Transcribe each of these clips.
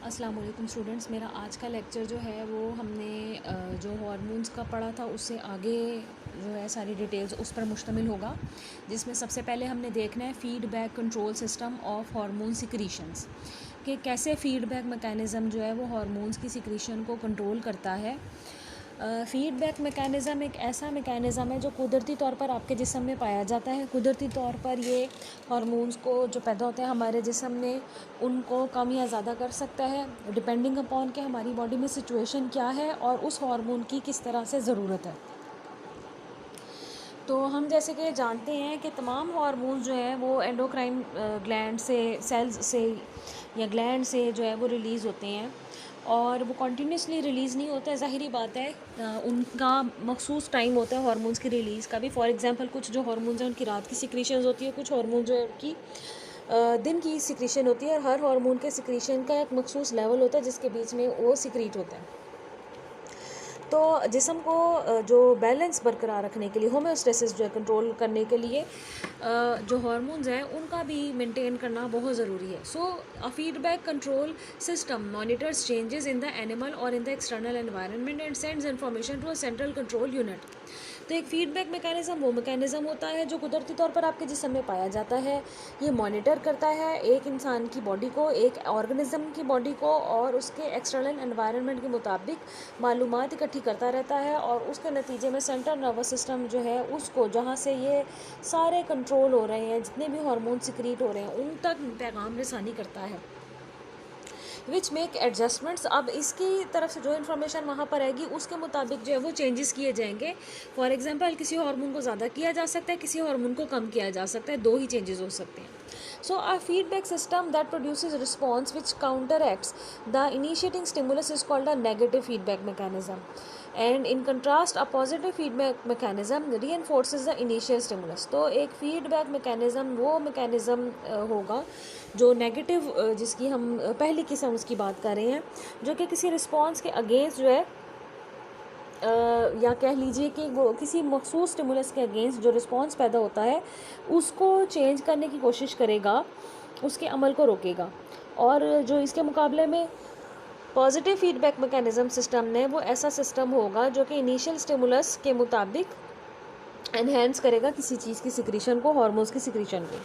अस्सलाम वालेकुम स्टूडेंट्स। मेरा आज का लेक्चर जो है वो हमने जो हार्मोन्स का पढ़ा था उससे आगे जो है सारी डिटेल्स उस पर मुश्तमिल होगा, जिसमें सबसे पहले हमने देखना है feedback control system of hormone secretions, कि कैसे फीडबैक मैकेनिज़्म जो है वो हार्मोन्स की सिक्रीशन को कंट्रोल करता है। फीडबैक मैकेनिज़्म एक ऐसा मैकेनिज़्म है जो कुदरती तौर पर आपके जिस्म में पाया जाता है। कुदरती तौर पर ये हार्मोन्स को जो पैदा होते हैं हमारे जिस्म में, उनको कम या ज़्यादा कर सकता है डिपेंडिंग अपॉन कि हमारी बॉडी में सिचुएशन क्या है और उस हार्मोन की किस तरह से ज़रूरत है। तो हम जैसे कि जानते हैं कि तमाम हार्मोन्स जो हैं वो एंडोक्राइन ग्लैंड से, सेल्स से या ग्लैंड से जो है वो रिलीज़ होते हैं और वो कॉन्टीन्यूसली रिलीज़ नहीं होता है। ज़ाहिरी बात है, उनका मखसूस टाइम होता है हार्मोन्स की रिलीज़ का भी। फॉर एग्जांपल कुछ जो हार्मोन्स हैं उनकी रात की सिक्रीशंस होती है, कुछ हार्मोन जो है उनकी दिन की सिक्रीशन होती है, और हर हार्मोन के सिक्रीशन का एक मखसूस लेवल होता है जिसके बीच में वो सिक्रीट होता है। तो जिस्म को जो बैलेंस बरकरार रखने के लिए, होम्योस्टेसिस जो है कंट्रोल करने के लिए जो हार्मोन्स हैं उनका भी मेंटेन करना बहुत ज़रूरी है। So a feedback control system monitors changes in the animal और in the external environment and sends information to a central control unit. तो एक फीडबैक मैकेनिज़्म वो मैकेनिज़्म होता है जो कुदरती तौर पर आपके जिस्म में पाया जाता है। ये मॉनिटर करता है एक इंसान की बॉडी को, एक ऑर्गेनिज्म की बॉडी को, और उसके एक्सटर्नल एनवायरनमेंट के मुताबिक मालूमात इकट्ठी करता रहता है, और उसके नतीजे में सेंट्रल नर्वस सिस्टम जो है उसको, जहाँ से ये सारे कंट्रोल हो रहे हैं, जितने भी हार्मोन सिक्रीट हो रहे हैं, उन तक पैगाम रसानी करता है, विच मेक एडजस्टमेंट्स। अब इसकी तरफ से जो इन्फॉर्मेशन वहाँ पर आएगी उसके मुताबिक जो है वो चेंजेस किए जाएंगे। फॉर एग्जांपल किसी हार्मोन को ज़्यादा किया जा सकता है, किसी हार्मोन को कम किया जा सकता है, दो ही चेंजेस हो सकते हैं। So a feedback system that produces response which counteracts the initiating stimulus is called a negative feedback mechanism, and in contrast a positive feedback mechanism reinforces the initial stimulus. तो एक feedback mechanism वो mechanism होगा जो negative, जिसकी हम पहली किस्म उसकी बात कर रहे हैं, जो कि किसी रिस्पॉन्स के अगेंस्ट जो है या कह लीजिए कि वो किसी मखसूस स्टिमुलस के अगेंस्ट जो रिस्पॉन्स पैदा होता है उसको चेंज करने की कोशिश करेगा, उसके अमल को रोकेगा। और जो इसके मुकाबले में पॉजिटिव फीडबैक मैकेनिज्म सिस्टम ने, वो ऐसा सिस्टम होगा जो कि इनिशियल स्टिमुलस के मुताबिक एनहेंस करेगा किसी चीज़ की सिक्रीशन को, हार्मोन्स की सिक्रीशन को।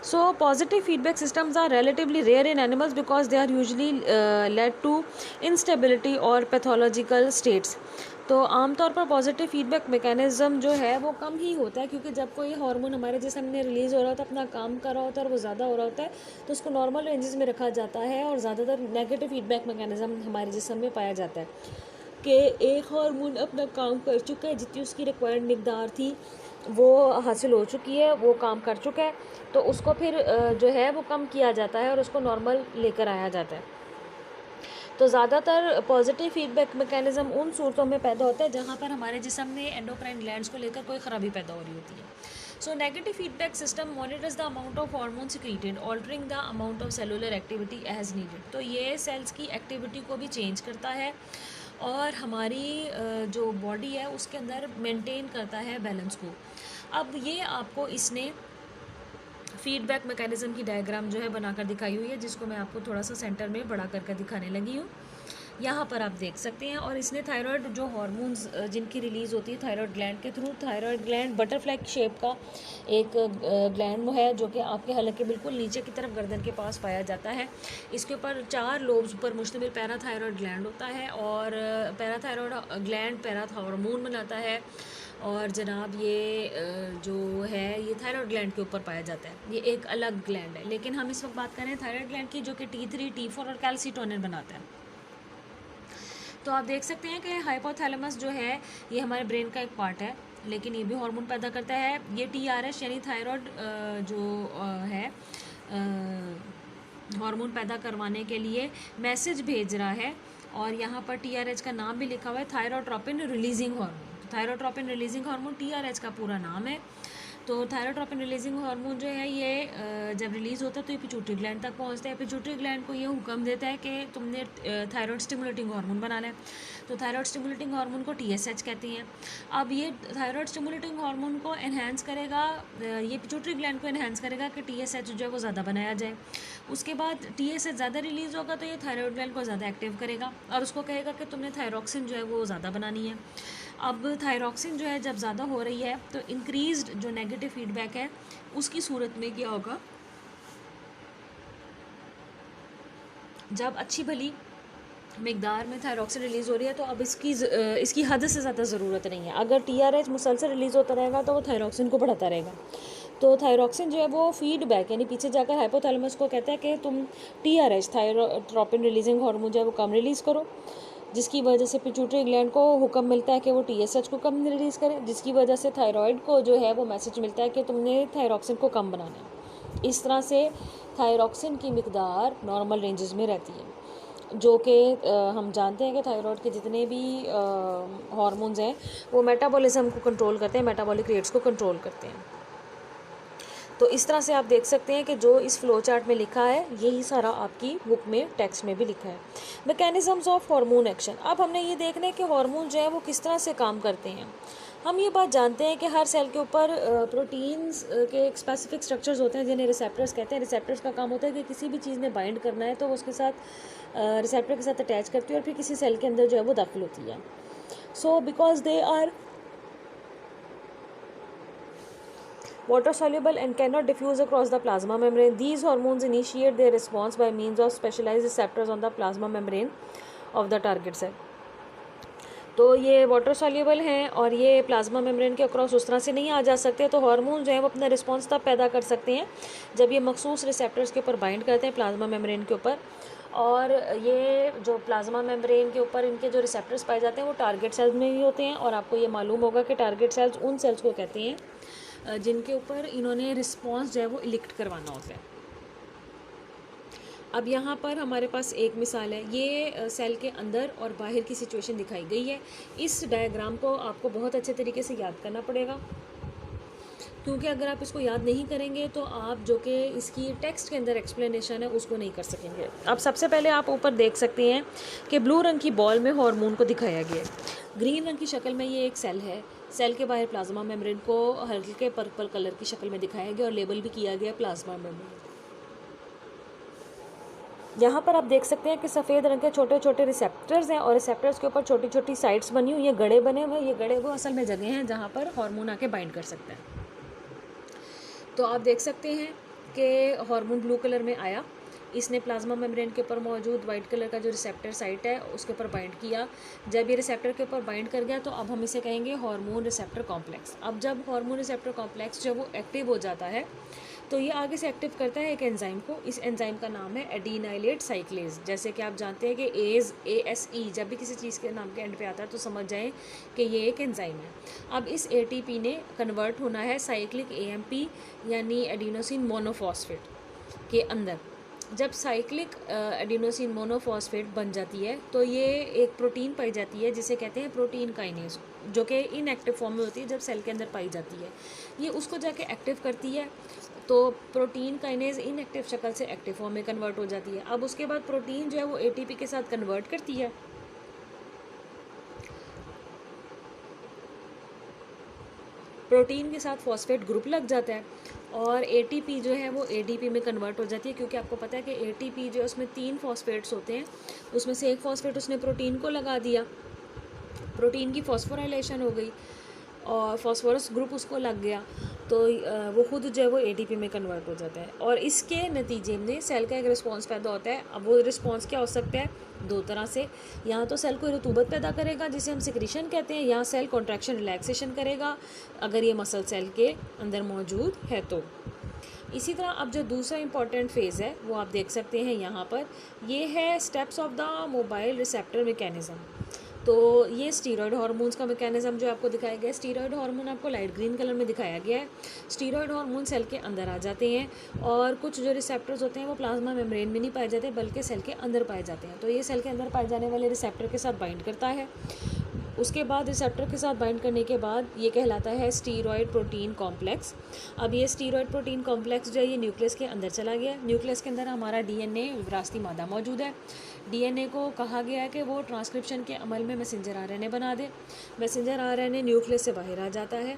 So positive feedback systems are relatively rare in animals because they are usually led to instability or pathological states. तो आमतौर पर पॉजिटिव फीडबैक मैकेनिज्म जो है वो कम ही होता है, क्योंकि जब कोई हार्मोन हमारे जिस्म में रिलीज़ हो रहा होता है, अपना काम कर रहा होता है और वो ज़्यादा हो रहा होता है, तो उसको नॉर्मल रेंजेस में रखा जाता है, और ज़्यादातर नेगेटिव फीडबैक मैकेनिज्म हमारे जिस्म में पाया जाता है कि एक हार्मोन अपना काम कर चुका है, जितनी उसकी रिक्वायर्ड मिकदार थी वो हासिल हो चुकी है, वो काम कर चुका है, तो उसको फिर जो है वो कम किया जाता है और उसको नॉर्मल लेकर आया जाता है। तो ज़्यादातर पॉजिटिव फीडबैक मैकेनिज्म उन सूरतों में पैदा होता है जहाँ पर हमारे जिस्म में एंडोक्राइन ग्लैंड्स को लेकर कोई ख़राबी पैदा हो रही होती है। So negative feedback system monitors the amount of hormone secreted, altering the amount of cellular activity as needed. तो ये सेल्स की एक्टिविटी को भी चेंज करता है और हमारी जो बॉडी है उसके अंदर मेंटेन करता है बैलेंस को। अब ये आपको इसने फीडबैक मैकेनिज्म की डायग्राम जो है बनाकर दिखाई हुई है, जिसको मैं आपको थोड़ा सा सेंटर में बड़ा करके दिखाने लगी हूँ। यहाँ पर आप देख सकते हैं, और इसने थायराइड जो हार्मोन्स जिनकी रिलीज़ होती है थायराइड ग्लैंड के through, thyroid gland butterfly shape का एक ग्लैंड है जो कि आपके हलक के बिल्कुल नीचे की तरफ गर्दन के पास पाया जाता है। इसके ऊपर 4 लोब्स पर मुश्तमिल पैराथायरॉयड ग्लैंड होता है, और पैराथायरॉयड ग्लैंड पैराथायरमोन बनाता है, और जनाब ये जो है ये थायराइड ग्लैंड के ऊपर पाया जाता है। ये एक अलग ग्लैंड है, लेकिन हम इस वक्त बात कर रहे हैं थायराइड ग्लैंड की, जो कि T3, T4 और कैल्सिटोनिन बनाता है। तो आप देख सकते हैं कि हाइपोथैलेमस जो है ये हमारे ब्रेन का एक पार्ट है, लेकिन ये भी हार्मोन पैदा करता है। ये TRH यानी थायराइड जो है हार्मोन पैदा करवाने के लिए मैसेज भेज रहा है, और यहाँ पर TRH का नाम भी लिखा हुआ है, thyrotropin releasing hormone. Thyrotropin releasing hormone TRH का पूरा नाम है। तो थायरोट्रोपिन रिलीजिंग हार्मोन जो है ये जब रिलीज़ होता है तो ये पिट्यूटरी ग्लैंड तक पहुंचता है। पिट्यूटरी ग्लैंड को ये हुक्म देता है कि तुमने थायराइड स्टिमुलेटिंग हार्मोन बनाना है। तो थायराइड स्टिमुलेटिंग हार्मोन को TSH कहती हैं। अब ये थायराइड स्टिमुलेटिंग हार्मोन को एनहांस करेगा, ये पिट्यूटरी ग्लैंड को एनहांस करेगा कि TSH जो है वो ज़्यादा बनाया जाए। उसके बाद TSH ज़्यादा रिलीज़ होगा तो ये थायराइड ग्लैंड को ज़्यादा एक्टिव करेगा और उसको कहेगा कि तुमने थायरॉक्सिन जो है वो ज़्यादा बनानी है। अब थायरॉक्सिन जो है जब ज़्यादा हो रही है तो इंक्रीज्ड जो नेगेटिव फीडबैक है उसकी सूरत में क्या होगा, जब अच्छी भली मिकदार में थायरॉक्सिन रिलीज़ हो रही है तो अब इसकी हद से ज़्यादा ज़रूरत नहीं है। अगर TRH मुसलसल रिलीज़ होता रहेगा तो वो थायरॉक्सिन को बढ़ाता रहेगा। तो थायरॉक्सिन जो है वो फीडबैक यानी पीछे जाकर हाइपोथैलेमस को कहता है कि तुम TRH थायरोट्रोपिन रिलीजिंग हार्मोन जो है वो कम रिलीज़ करो, जिसकी वजह से पिट्यूटरी ग्लैंड को हुक्म मिलता है कि वो TSH को कम रिलीज़ करे, जिसकी वजह से थायराइड को जो है वो मैसेज मिलता है कि तुमने थायरॉक्सिन को कम बनाना है। इस तरह से थायरॉक्सिन की मिकदार नॉर्मल रेंजेस में रहती है, जो कि हम जानते हैं कि थायराइड के जितने भी हार्मोन्स हैं वो मेटाबॉलिज्म को कंट्रोल करते हैं, मेटाबॉलिक रेट्स को कंट्रोल करते हैं। तो इस तरह से आप देख सकते हैं कि जो इस फ्लो चार्ट में लिखा है यही सारा आपकी बुक में टेक्स्ट में भी लिखा है। Mechanisms of hormone action. अब हमने ये देखना है कि हार्मोन जो है वो किस तरह से काम करते हैं। हम ये बात जानते हैं कि हर सेल के ऊपर प्रोटीन्स के एक स्पेसिफिक स्ट्रक्चर्स होते हैं जिन्हें रिसेप्टर्स कहते हैं। रिसेप्टर्स का काम होता है कि किसी भी चीज़ ने बाइंड करना है तो वो उसके साथ रिसेप्टर के साथ अटैच करती है और फिर किसी सेल के अंदर जो है वो दाखिल होती है। So because they are water soluble and cannot diffuse across the plasma membrane, these hormones initiate their response by means of specialized receptors on the plasma membrane of the target cell. तो ये water soluble हैं और ये plasma membrane के across उस तरह से नहीं आ जा सकते। तो हार्मोन जो है वो अपना रिस्पॉन्स तब पैदा कर सकते हैं जब ये मखसूस रिसेप्टर्स के ऊपर बाइंड करते हैं प्लाज्मा मेम्ब्रेन के ऊपर। और ये जो प्लाज्मा मेम्ब्रेन के ऊपर इनके जो रिसेप्टर्स पाए जाते हैं वो टारगेट सेल्स में भी होते हैं। और आपको ये मालूम होगा कि टारगेट सेल्स उन सेल्स को कहते हैं जिनके ऊपर इन्होंने रिस्पॉन्स जो है वो इलेक्ट करवाना होता है। अब यहाँ पर हमारे पास एक मिसाल है, ये सेल के अंदर और बाहर की सिचुएशन दिखाई गई है। इस डायग्राम को आपको बहुत अच्छे तरीके से याद करना पड़ेगा, क्योंकि अगर आप इसको याद नहीं करेंगे तो आप जो कि इसकी टेक्स्ट के अंदर एक्सप्लेनेशन है उसको नहीं कर सकेंगे। अब सबसे पहले आप ऊपर देख सकते हैं कि ब्लू रंग की बॉल में हार्मोन को दिखाया गया है। ग्रीन रंग की शक्ल में ये एक सेल है। सेल के बाहर प्लाज्मा मेम्ब्रेन को हल्के पर्पल कलर की शक्ल में दिखाया गया और लेबल भी किया गया प्लाज्मा मेम्ब्रेन। यहाँ पर आप देख सकते हैं कि सफ़ेद रंग के छोटे छोटे रिसेप्टर्स हैं और रिसेप्टर्स के ऊपर छोटी छोटी साइट्स बनी हुई, ये गड़े बने हुए। ये गड़े वो असल में जगह हैं जहाँ पर हार्मोन आके बाइंड कर सकता है। तो आप देख सकते हैं कि हार्मोन ब्लू कलर में आया, इसने प्लाज्मा मेम्ब्रेन के ऊपर मौजूद वाइट कलर का जो रिसेप्टर साइट है उसके ऊपर बाइंड किया। जब ये रिसेप्टर के ऊपर बाइंड कर गया तो अब हम इसे कहेंगे हार्मोन रिसेप्टर कॉम्प्लेक्स। अब जब हार्मोन रिसेप्टर कॉम्प्लेक्स जो वो एक्टिव हो जाता है तो ये आगे से एक्टिव करता है एक एंजाइम को। इस एंजाइम का नाम है एडिनाइलेट साइक्लेज। जैसे कि आप जानते हैं कि ASE जब भी किसी चीज़ के नाम के एंड पे आता है तो समझ जाएं कि ये एक एंजाइम है। अब इस ATP ने कन्वर्ट होना है साइक्लिक AMP यानी एडिनोसिन मोनोफॉस्फेट के अंदर। जब साइक्लिक एडिनोसिन मोनोफॉस्फेट बन जाती है तो ये एक प्रोटीन पाई जाती है जिसे कहते हैं प्रोटीन काइनेज, जो कि इनएक्टिव फॉर्म में होती है जब सेल के अंदर पाई जाती है। ये उसको जाके एक्टिव करती है तो प्रोटीन काइनेज इनएक्टिव शक्ल से एक्टिव फॉर्म में कन्वर्ट हो जाती है। अब उसके बाद प्रोटीन जो है वो ATP के साथ कन्वर्ट करती है। प्रोटीन के साथ फॉस्फेट ग्रुप लग जाता है और ATP जो है वो ADP में कन्वर्ट हो जाती है, क्योंकि आपको पता है कि ATP जो है उसमें 3 फॉस्फेट्स होते हैं, उसमें से एक फॉस्फेट उसने प्रोटीन को लगा दिया, प्रोटीन की फॉस्फोराइलेशन हो गई और फॉस्फोरस ग्रुप उसको लग गया तो वो खुद जो है वो ATP में कन्वर्ट हो जाता है और इसके नतीजे में सेल का एक रिस्पॉन्स पैदा होता है। अब वो रिस्पॉन्स क्या हो सकता है, 2 तरह से। यहाँ तो सेल को रतूबत पैदा करेगा जिसे हम सिक्रीशन कहते हैं, यहाँ सेल कॉन्ट्रैक्शन रिलैक्सेशन करेगा अगर ये मसल सेल के अंदर मौजूद है तो। इसी तरह अब जो दूसरा इंपॉर्टेंट फेज़ है वो आप देख सकते हैं यहाँ पर, ये है steps of the mobile receptor mechanism. तो ये स्टीरॉयड हार्मोन्स का मैकेनिज्म जो आपको दिखाया गया है। स्टीरॉयड हार्मोन आपको लाइट ग्रीन कलर में दिखाया गया है। स्टीरॉयड हार्मोन सेल के अंदर आ जाते हैं और कुछ जो रिसेप्टर्स होते हैं वो प्लाज्मा मेम्ब्रेन में नहीं पाए जाते बल्कि सेल के अंदर पाए जाते हैं। तो ये सेल के अंदर पाए जाने वाले रिसेप्टर के साथ बाइंड करता है उसके बाद रिसेप्टर के साथ बाइंड करने के बाद ये कहलाता है स्टीरॉयड प्रोटीन कॉम्प्लेक्स। अब ये स्टीरॉयड प्रोटीन कॉम्प्लेक्स जो है ये न्यूक्लियस के अंदर चला गया। न्यूक्लियस के अंदर हमारा डीएनए विरासती मादा मौजूद है। डीएनए को कहा गया है कि वो ट्रांसक्रिप्शन के अमल में मैसेंजर आरएनए बना दे। मैसेंजर आरएनए न्यूक्लियस से बाहर आ जाता है।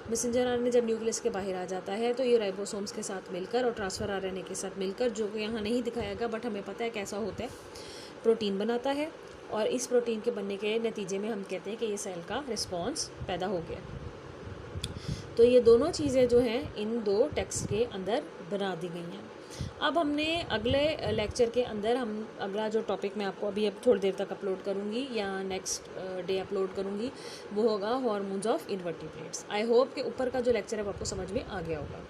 मैसेंजर आरएनए जब न्यूक्लियस के बाहर आ जाता है तो ये राइबोसोम्स के साथ मिलकर और ट्रांसफ़र आरएनए के साथ मिलकर, जो कि यहाँ नहीं दिखाया गया बट हमें पता है कैसा होता है, प्रोटीन बनाता है। और इस प्रोटीन के बनने के नतीजे में हम कहते हैं कि ये सेल का रिस्पॉन्स पैदा हो गया। तो ये दोनों चीज़ें जो हैं इन दो टेक्स्ट के अंदर बना दी गई हैं। अब हमने अगले लेक्चर के अंदर हम अगला जो टॉपिक मैं आपको अभी अब थोड़ी देर तक अपलोड करूँगी या नेक्स्ट डे अपलोड करूँगी, वो होगा hormones of invertebrates. I hope कि ऊपर का जो लेक्चर है वो आपको समझ में आ गया होगा।